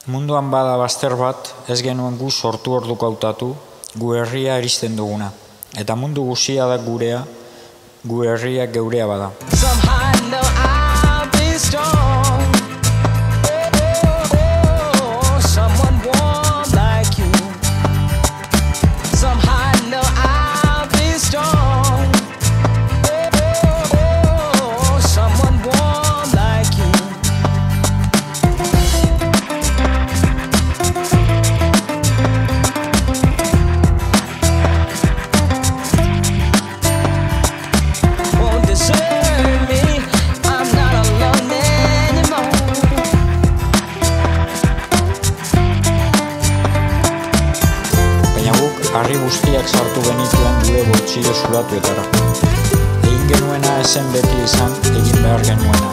Munduan bada bazter bat, ez genuen gu sortu orduko hautatu, gu herria eristen duguna. Eta mundu guzia da gurea, gu herria geurea bada. Harri guztiak sartu genituen gure boltsillo zuratuetara. Egin genuena esen beti izan, egin behar genuena.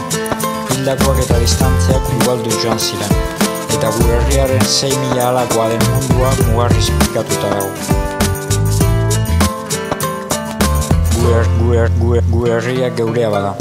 Hildakoak eta distantziak ugaldu joan ziren. Eta gure herriaren 6.000 halakoa den mundua mugarriz pikatuta dago. Gure herria geurea bada.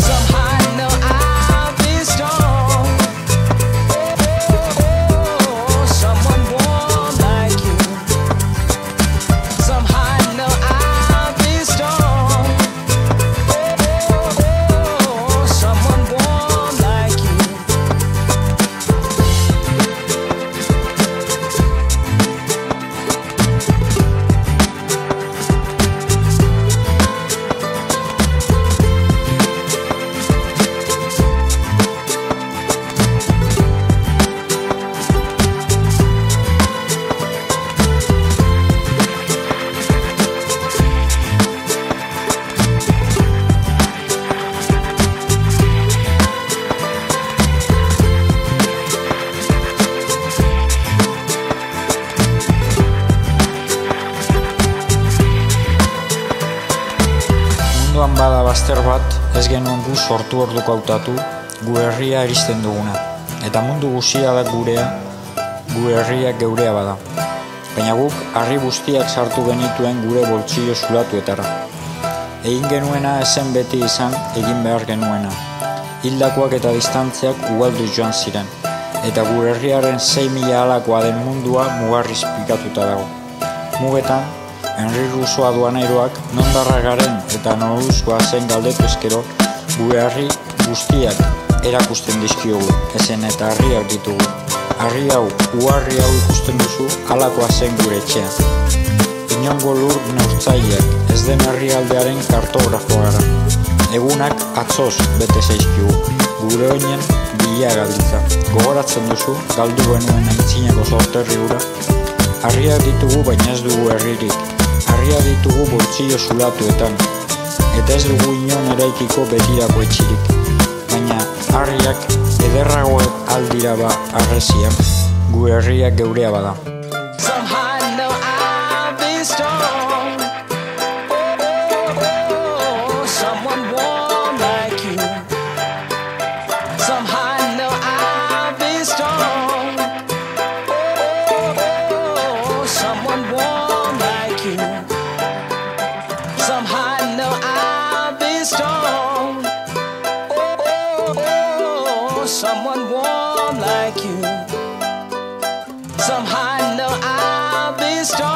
Munduan bada bazter bat, ez genuen gu sortu orduko hautatu, gu herria eristen duguna. Eta mundu guzia da gurea, gu herria geurea bada. Baina guk harri guztiak sartu genituen gure boltsillo zuratuetara. Egin genuena esen beti izan, egin behar genuena. Hildakoak eta distantziak ugaldu joan ziren. Eta gure herriaren 6.000 halakoa den mundua mugarriz pikatuta dago. Mugetan, Henri Rousseau aduanairoak nondarra garen eta noruzkoa zen galdetu ezkero, gure harri guztiak erakusten dizkiogu, esen eta harriak ditugu. Harri hau, uharri hau ikusten duzu, halakoa zen gure etxea. Inongo lur neurtzaileak, ez den herrialdearen kartografoa gara. Egunak atzoz bete zaizkigu, gure oinen bila gabiltza. Gogoratzen duzu, galdu genuen aintzinako sorterri hura. Harriak ditugu, baina ez dugu herririk. Harriak ditugu boltsillo zuratuetan. Eta ez dugu inon eraikiko betirako etxirik. Baina harriak ederragoek aldira ba arreziak. Gu herriak geurea bada. Somehow I know I'll be strong. Someone warm like you. Somehow I know I'll be strong.